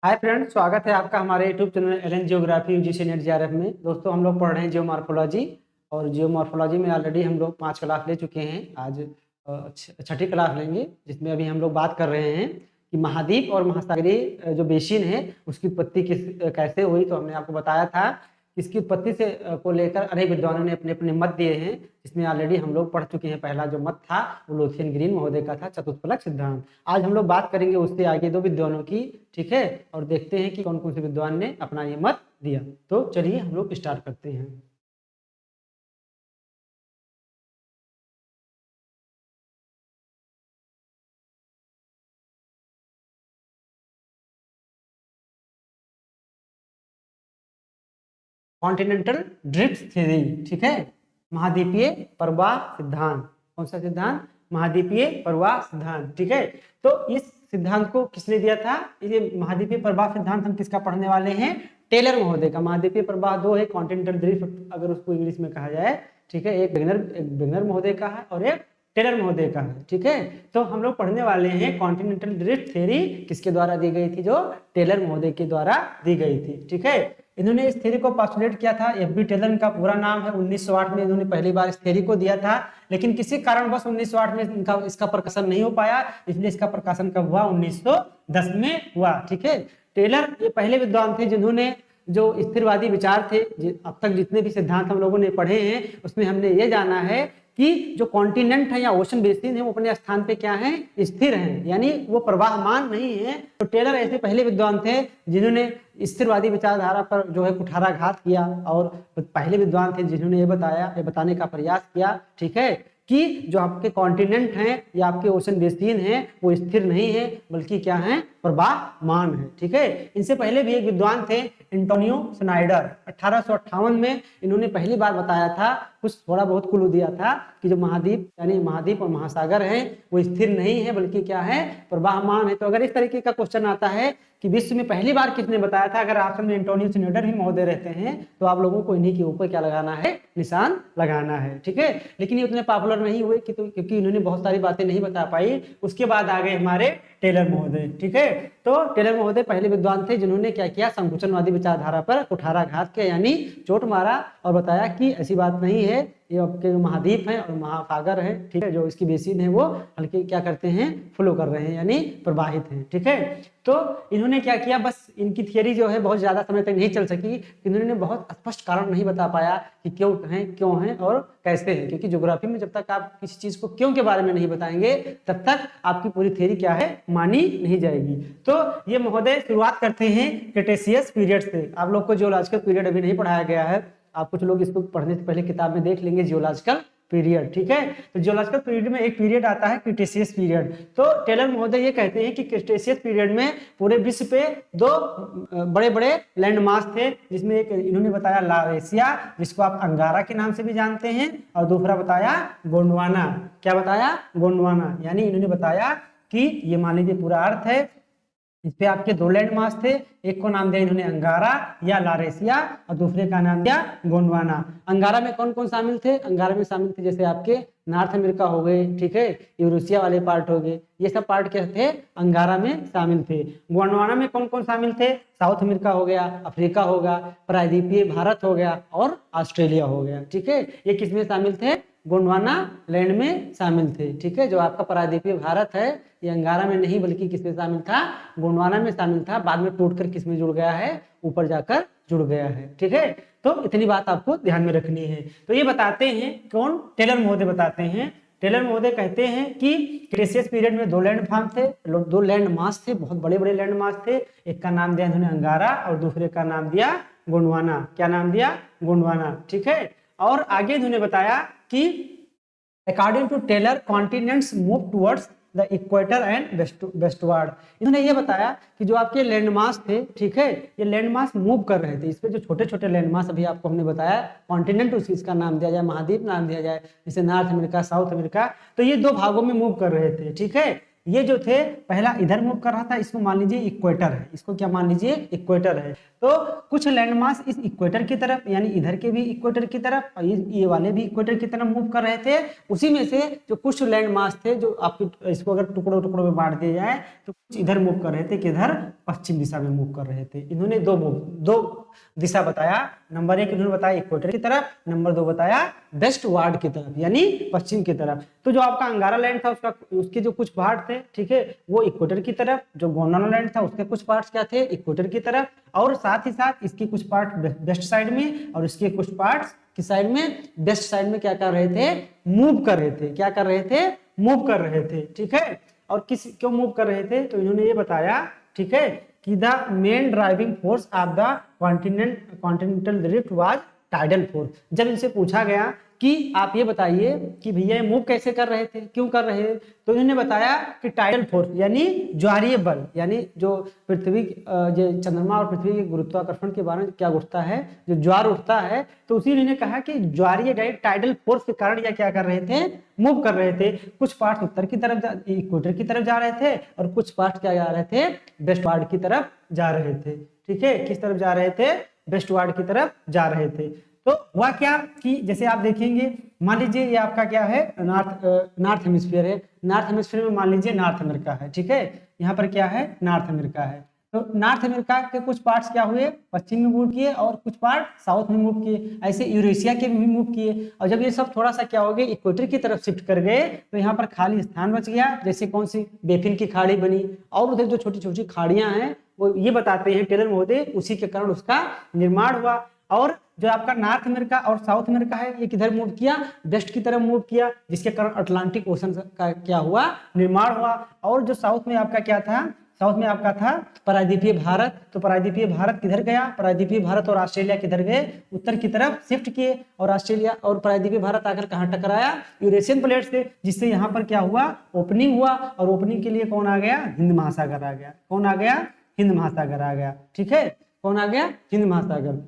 Hi friends, स्वागत है आपका हमारे YouTube channel LN geography UGC NET JRF में। दोस्तों, हम लोग पढ़ रहे हैं जियोमॉर्फोलॉजी और जियोमॉर्फोलॉजी में ऑलरेडी हम लोग 5 क्लास ले चुके हैं। आज छठी क्लास लेंगे, जिसमें अभी हम लोग बात कर रहे हैं कि महाद्वीप और महासागरीय जो बेसिन है उसकी उत्पत्ति कैसे हुई। तो हमने आपको बताया था कि इसकी उत्पत्ति से को लेकर अनेक विद्वानों ने अपने अपने मत दिए हैं। इसमें ऑलरेडी हम लोग पढ़ चुके हैं। पहला जो मत था वो लोथियन ग्रीन महोदय का था, चतुष्फलक सिद्धांत। आज हम लोग बात करेंगे उससे आगे दो विद्वानों की, ठीक है, और देखते हैं कि कौन कौन से विद्वान ने अपना ये मत दिया। तो चलिए हम लोग स्टार्ट करते हैं। कॉन्टिनेंटल ड्रिफ्ट थ्योरी, ठीक है, महाद्वीपीय प्रवाह सिद्धांत। कौन सा सिद्धांत? महाद्वीपीय प्रवाह सिद्धांत, ठीक है। तो इस सिद्धांत को किसने दिया था? ये महाद्वीपीय प्रवाह सिद्धांत हम किसका पढ़ने वाले हैं? टेलर महोदय का। महाद्वीपीय प्रवाह दो है, कॉन्टिनेंटल ड्रिफ्ट अगर उसको इंग्लिश में कहा जाए, ठीक है। एक वेगनर महोदय का है और एक टेलर महोदय का है, ठीक है। तो हम लोग पढ़ने वाले हैं कॉन्टिनेंटल ड्रिफ्ट थ्योरी किसके द्वारा दी गई थी? जो टेलर महोदय के द्वारा दी गई थी, ठीक है। इन्होंने इस थ्योरी को पोस्टुलेट किया था। एफ.बी. टेलर इनका पूरा नाम है। 1908 में इन्होंने पहली बार इस थ्योरी को दिया था, लेकिन किसी कारणवश 1908 में इसका प्रकाशन नहीं हो पाया, इसलिए इसका प्रकाशन कब हुआ? 1910 में हुआ, ठीक है। टेलर ये पहले विद्वान थे जिन्होंने जो स्थिरवादी विचार थे, अब तक जितने भी सिद्धांत हम लोगों ने पढ़े हैं उसमें हमने ये जाना है कि जो कॉन्टिनेंट है या ओशन बेसिन है वो अपने स्थान पे क्या है? स्थिर है, यानी वो प्रवाहमान नहीं है। तो टेलर ऐसे पहले विद्वान थे जिन्होंने स्थिरवादी विचारधारा पर जो है कुठाराघात किया, और पहले विद्वान थे जिन्होंने ये बताने का प्रयास किया, ठीक है, कि जो आपके कॉन्टिनेंट हैं या आपके ओशन बेसिन हैं वो स्थिर नहीं है बल्कि क्या है? प्रवाहमान है, ठीक है। इनसे पहले भी एक विद्वान थे, एंटोनियो स्नाइडर। 1858 में इन्होंने पहली बार बताया था, कुछ थोड़ा बहुत क्लू दिया था कि जो महाद्वीप यानी महाद्वीप और महासागर हैं वो स्थिर नहीं है बल्कि क्या है? प्रवाहमान है। तो अगर इस तरीके का क्वेश्चन आता है कि विश्व में पहली बार किसने बताया था, अगर ऑप्शन में एंटोनियो स्नाइडर ही महोदय रहते हैं तो आप लोगों को इन्हीं के ऊपर क्या लगाना है? निशान लगाना है, ठीक है। लेकिन ये उतने पॉपुलर नहीं हुए क्योंकि इन्होंने बहुत सारी बातें नहीं बता पाई। उसके बाद आ गए हमारे टेलर महोदय, ठीक है। तो टेलर महोदय पहले विद्वान थे जिन्होंने क्या किया? संकुचनवादी विचारधारा पर कुठाराघात किया, यानी चोट मारा और बताया कि ऐसी बात नहीं है, ये आपके महाद्वीप हैं और महासागर है, ठीक है, जो इसकी बेसिन है वो हल्के क्या करते हैं? फ्लो कर रहे हैं, यानी प्रवाहित हैं, ठीक है। तो इन्होंने क्या किया? बस इनकी थियरी जो है बहुत ज्यादा समय तक नहीं चल सकी। इन्होंने बहुत स्पष्ट कारण नहीं बता पाया कि क्यों है और कैसे है, क्योंकि ज्योग्राफी में जब तक आप किसी चीज को क्यों के बारे में नहीं बताएंगे तब तक आपकी पूरी थियरी क्या है? मानी नहीं जाएगी। तो ये महोदय शुरुआत करते हैं क्रिटेशियस पीरियड से। आप लोग को जियोलॉजिकल पीरियड अभी नहीं पढ़ाया गया है, आप कुछ लोग इसको पढ़ने से पहले किताब में देख लेंगे जियोलॉजिकल पीरियड, ठीक है। तो जियोलॉजिकल पीरियड में एक पीरियड आता है क्रिटेशियस पीरियड। तो टेलर महोदय ये कहते हैं कि क्रिटेशियस पीरियड में पूरे विश्व पे दो बड़े बड़े लैंड मास थे, जिसमें एक इन्होंने बताया लारेशिया, जिसको आप अंगारा के नाम से भी जानते हैं, और दूसरा बताया गोंडवाना। क्या बताया? गोंडवाना। यानी इन्होंने बताया कि ये मान लीजिए पूरा अर्थ है, इस पे आपके दो लैंड मास थे, एक को नाम दिया इन्होंने अंगारा या लारेशिया और दूसरे का नाम दिया गोंडवाना। अंगारा में कौन कौन शामिल थे? अंगारा में शामिल थे जैसे आपके नॉर्थ अमेरिका हो गए, ठीक है, यूरोसिया वाले पार्ट हो गए, ये सब पार्ट क्या थे? अंगारा में शामिल थे। गोंडवाना में कौन कौन शामिल थे? साउथ अमेरिका हो गया, अफ्रीका होगा, प्रायद्वीपीय भारत हो गया और ऑस्ट्रेलिया हो गया, ठीक है। ये किसमें शामिल थे? गोंडवाना लैंड में शामिल थे, ठीक है। जो आपका प्रायद्वीपीय भारत है ये अंगारा में नहीं बल्कि किसमें शामिल था? गोंडवाना में शामिल था। बाद में टूटकर किसमें जुड़ गया है? ऊपर जाकर जुड़ गया है, ठीक है। तो इतनी बात आपको ध्यान में रखनी है। तो ये बताते हैं कौन? टेलर महोदय बताते हैं। टेलर महोदय कहते हैं कि क्रिटेशियस पीरियड में दो लैंड फॉर्म थे, दो लैंड मास थे, बहुत बड़े बड़े लैंड मास थे। एक का नाम दिया इन्होंने अंगारा और दूसरे का नाम दिया गोंडवाना। क्या नाम दिया? गोंडवाना, ठीक है। और आगे इन्होंने बताया कि according to Taylor continents move towards the equator and westward. इन्होंने ये बताया कि जो आपके लैंडमास थे, ठीक है, ये लैंडमास मूव कर रहे थे। इस पे जो छोटे छोटे लैंडमास अभी आपको हमने बताया, कॉन्टिनेंट उसी इसका नाम दिया जाए, महाद्वीप नाम दिया जाए, जैसे नॉर्थ अमेरिका, साउथ अमेरिका, तो ये दो भागों में मूव कर रहे थे, ठीक है। ये जो थे पहला इधर मूव कर रहा था, इसको मान लीजिए इक्वेटर है, इसको क्या मान लीजिए इक्वेटर है। तो कुछ लैंडमास इस इक्वेटर की तरफ यानी इधर के भी इक्वेटर की तरफ और ये वाले भी इक्वेटर की तरफ मूव कर रहे थे। उसी में से जो कुछ लैंडमास थे जो आपके इसको अगर टुकड़ों टुकड़ों में बांट दिया जाए तो कुछ इधर मूव कर रहे थे, किधर पश्चिम दिशा में मूव कर रहे थे। इन्होंने दो दिशा बताया, नंबर 1 इन्होंने बताया इक्वेटर की तरफ, नंबर 2 बताया वेस्ट वार्ड की तरफ यानी पश्चिम की तरफ। तो जो आपका अंगारा लैंड था उसके जो कुछ पार्ट थे, ठीक है, वो इक्वेटर की तरफ, जो गोंडवाना लैंड था उसके कुछ पार्ट्स क्या थे इक्वेटर की तरफ, और साथ ही साथ इसके कुछ पार्ट वेस्ट साइड में और इसके कुछ पार्ट्स किस साइड में, वेस्ट साइड में क्या कर रहे थे, मूव कर रहे थे। क्या कर रहे थे, मूव कर रहे थे, ठीक है। और क्यों मूव कर रहे थे, तो इन्होंने ये बताया, ठीक है, कि the main driving force of the continental drift was tidal force. जब इनसे पूछा गया कि आप ये बताइए कि भैया ये मूव कैसे कर रहे थे, क्यों कर रहे हैं, तो इन्होंने बताया कि टाइडल फोर्स यानी ज्वारीय बल, यानी जो पृथ्वी जो चंद्रमा और पृथ्वी के गुरुत्वाकर्षण के बारे में क्या उठता है, जो ज्वार उठता है, तो उसी इन्होंने कहा कि ज्वारीय टाइडल फोर्स के कारण या क्या कर रहे थे, मूव कर रहे थे। कुछ पार्ट उत्तर की तरफ इक्वेटर की तरफ जा रहे थे और कुछ पार्ट क्या जा रहे थे, वेस्ट वार्ड की तरफ जा रहे थे, ठीक है। किस तरफ जा रहे थे, वेस्ट वार्ड की तरफ जा रहे थे। तो हुआ क्या कि जैसे आप देखेंगे, मान लीजिए ये आपका क्या है, नॉर्थ हेमिस्फीयर है। नॉर्थ हेमिस्फीयर में मान लीजिए नॉर्थ अमेरिका है, ठीक है, यहाँ पर क्या है, नॉर्थ अमेरिका है। तो नॉर्थ अमेरिका के कुछ पार्ट्स क्या हुए, पश्चिम में मूव किए और कुछ पार्ट साउथ में मूव किए। ऐसे यूरेशिया के भी मूव किए। और जब ये सब थोड़ा सा क्या हो गए, इक्वेटर की तरफ शिफ्ट कर गए, तो यहाँ पर खाली स्थान बच गया। जैसे कौन सी, बेफिन की खाड़ी बनी, और उधर जो छोटी छोटी खाड़ियां हैं वो ये बताते हैं टेलर महोदय, उसी के कारण उसका निर्माण हुआ। और जो आपका नॉर्थ अमेरिका और साउथ अमेरिका है, ये किधर मूव किया, वेस्ट की तरफ मूव किया, जिसके कारण अटलांटिक ओशन का क्या हुआ, निर्माण हुआ। और जो साउथ में आपका क्या था, साउथ में आपका था प्रायद्वीपीय भारत। तो प्रायद्वीपीय भारत किधर गया, प्रायद्वीपीय भारत और ऑस्ट्रेलिया किधर गए, उत्तर की तरफ शिफ्ट किए। और ऑस्ट्रेलिया और प्रायद्वीपीय भारत आकर कहाँ टकराया, यूरेशियन प्लेट से, जिससे यहाँ पर क्या हुआ, ओपनिंग हुआ। और ओपनिंग के लिए कौन आ गया, हिंद महासागर आ गया। कौन आ गया, हिंद महासागर आ गया, ठीक है। कौन आ गया, हिंद महासागर।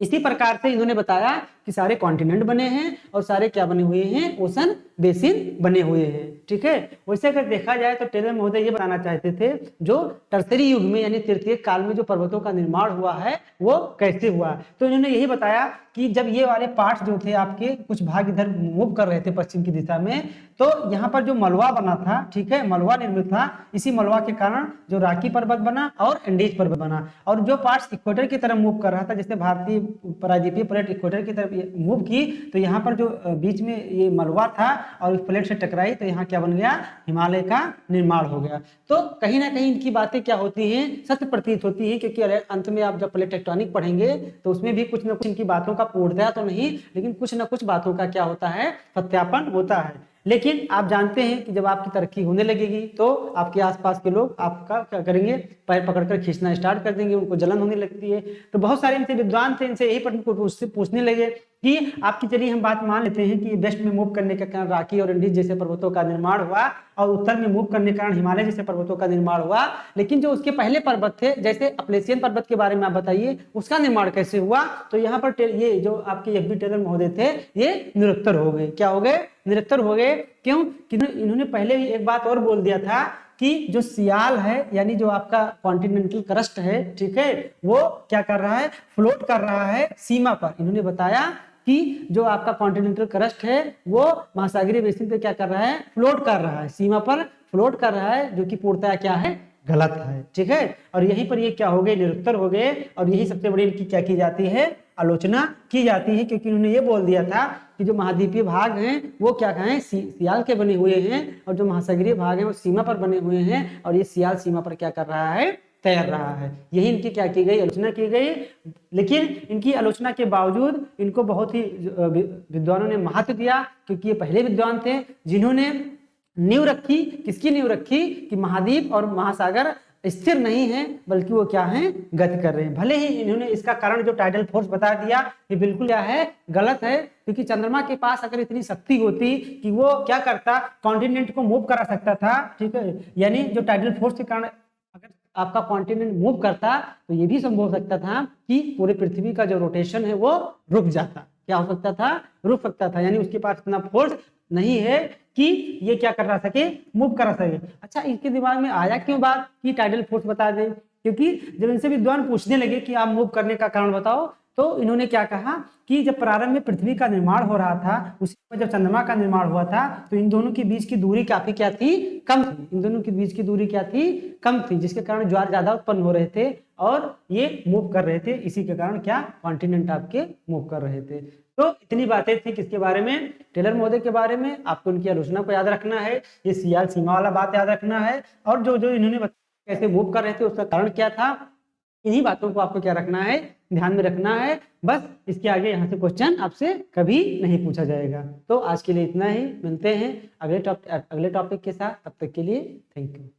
इसी प्रकार से इन्होंने बताया कि सारे कॉन्टिनेंट बने हैं और सारे क्या बने हुए हैं, ओशन बेसिन बने हुए हैं, ठीक है। वैसे अगर देखा जाए तो टेलर महोदय ये बताना चाहते थे, जो टर्सरी युग में यानी तृतीय काल में जो पर्वतों का निर्माण हुआ है वो कैसे हुआ। तो इन्होंने यही बताया कि जब ये वाले पार्ट्स जो थे आपके कुछ भाग इधर मूव कर रहे थे पश्चिम की दिशा में, तो यहाँ पर जो मलवा बना था, ठीक है, मलवा निर्मित था। इसी मलवा के कारण जो राकी पर्वत बना और एंडीज पर्वत बना। और जो पार्ट्स इक्वेटर की तरफ मूव कर रहा था, जैसे भारतीय प्रायद्वीपीय प्लेट इक्वेटर की तरफ मूव की, तो यहाँ पर जो बीच में ये मलवा था और इस प्लेट से टकराई, तो यहाँ क्या बन गया, हिमालय का निर्माण हो गया। तो कहीं ना कहीं इनकी बातें क्या होती हैं, सत्य प्रतीत होती है, क्योंकि अंत में आप जब प्लेट टेक्टोनिक पढ़ेंगे तो उसमें भी कुछ न कुछ इनकी बातों का पूर्णतया तो नहीं, लेकिन कुछ न कुछ बातों का क्या होता है, सत्यापन होता है। लेकिन आप जानते हैं कि जब आपकी तरक्की होने लगेगी तो आपके आसपास के लोग आपका क्या करेंगे, पैर पकड़कर खींचना स्टार्ट कर देंगे, उनको जलन होने लगती है। तो बहुत सारे इनसे विद्वान थे, इनसे यही प्रश्न पूछने लगे कि आपकी, चलिए हम बात मान लेते हैं कि वेस्ट में मूव करने के कारण राकी और एंडीज जैसे पर्वतों का निर्माण हुआ और उत्तर में मूव करने के कारण हिमालय जैसे पर्वतों का निर्माण हुआ, लेकिन जो उसके पहले पर्वत थे, जैसे अपलेशियन पर्वत के बारे में आप बताइए, उसका निर्माण कैसे हुआ। तो यहाँ पर ये जो आपके एफ बी टेलर महोदय थे, ये निरुत्तर हो गए। क्या हो गए, निरुत्तर हो गए। क्यों, इन्होंने पहले भी एक बात और बोल दिया था कि जो सियाल है यानी जो आपका कॉन्टिनेंटल क्रस्ट है, ठीक है, वो क्या कर रहा है, फ्लोट कर रहा है सीमा पर। इन्होंने बताया कि जो आपका कॉन्टिनेंटल क्रस्ट है वो महासागरीय बेसिन पे क्या कर रहा है, फ्लोट कर रहा है, सीमा पर फ्लोट कर रहा है, जो कि पूर्णतः क्या है, गलत है, ठीक है। और यहीं पर ये क्या हो गए, निरुत्तर हो गए। और यही सबसे बड़ी इनकी क्या की जाती है, आलोचना की जाती है, क्योंकि उन्होंने ये बोल दिया था कि जो महाद्वीपीय भाग हैं वो क्या कहें, सियाल के बने हुए हैं, और जो महासागरीय भाग हैं वो सीमा पर बने हुए हैं, और ये सियाल सीमा पर क्या कर रहा है, तैर रहा है। यही इनकी क्या की गई, आलोचना की गई। लेकिन इनकी आलोचना के बावजूद इनको बहुत ही विद्वानों ने महत्व दिया, क्योंकि ये पहले विद्वान थे जिन्होंने नींव रखी। किसकी नींव रखी कि महाद्वीप और महासागर स्थिर नहीं है, बल्कि वो क्या है, गति कर रहे हैं। भले ही इन्होंने इसका कारण जो टाइडल फोर्स बता दिया, ये बिल्कुल क्या है, गलत है। क्योंकि चंद्रमा के पास अगर इतनी शक्ति होती कि वो क्या करता, कॉन्टिनेंट को मूव करा सकता था, ठीक है, यानी जो टाइडल फोर्स के कारण अगर आपका कॉन्टिनेंट मूव करता, तो ये भी संभव हो सकता था कि पूरे पृथ्वी का जो रोटेशन है वो रुक जाता। क्या हो सकता था, रुक सकता था, यानी उसके पास इतना फोर्स नहीं है कि ये क्या कर रहा सके, मूव करा सके। अच्छा, इसके दिमाग में आया क्यों बात कि टाइडल फोर्स बता दें, क्योंकि जब इनसे विद्वान पूछने लगे कि आप मूव करने का कारण बताओ, तो इन्होंने क्या कहा कि जब प्रारंभ में पृथ्वी का निर्माण हो रहा था, उसी में जब चंद्रमा का निर्माण हुआ था, तो इन दोनों के बीच की दूरी काफी क्या थी, कम थी। इन दोनों के बीच की दूरी क्या थी, कम थी, जिसके कारण ज्वार ज्यादा उत्पन्न हो रहे थे और ये मूव कर रहे थे। इसी के कारण क्या, कॉन्टिनेंट आपके मूव कर रहे थे। तो इतनी बातें थी किसके बारे में, टेलर महोदय के बारे में। आपको उनकी आलोचना को याद रखना है, ये सीआर सीमा वाला बात याद रखना है, और जो जो इन्होंने कैसे मूव कर रहे थे उसका कारण क्या था, इन्हीं बातों को आपको क्या रखना है, ध्यान में रखना है। बस इसके आगे यहाँ से क्वेश्चन आपसे कभी नहीं पूछा जाएगा। तो आज के लिए इतना ही, मिलते हैं अगले टॉपिक के साथ, तब तक के लिए थैंक यू।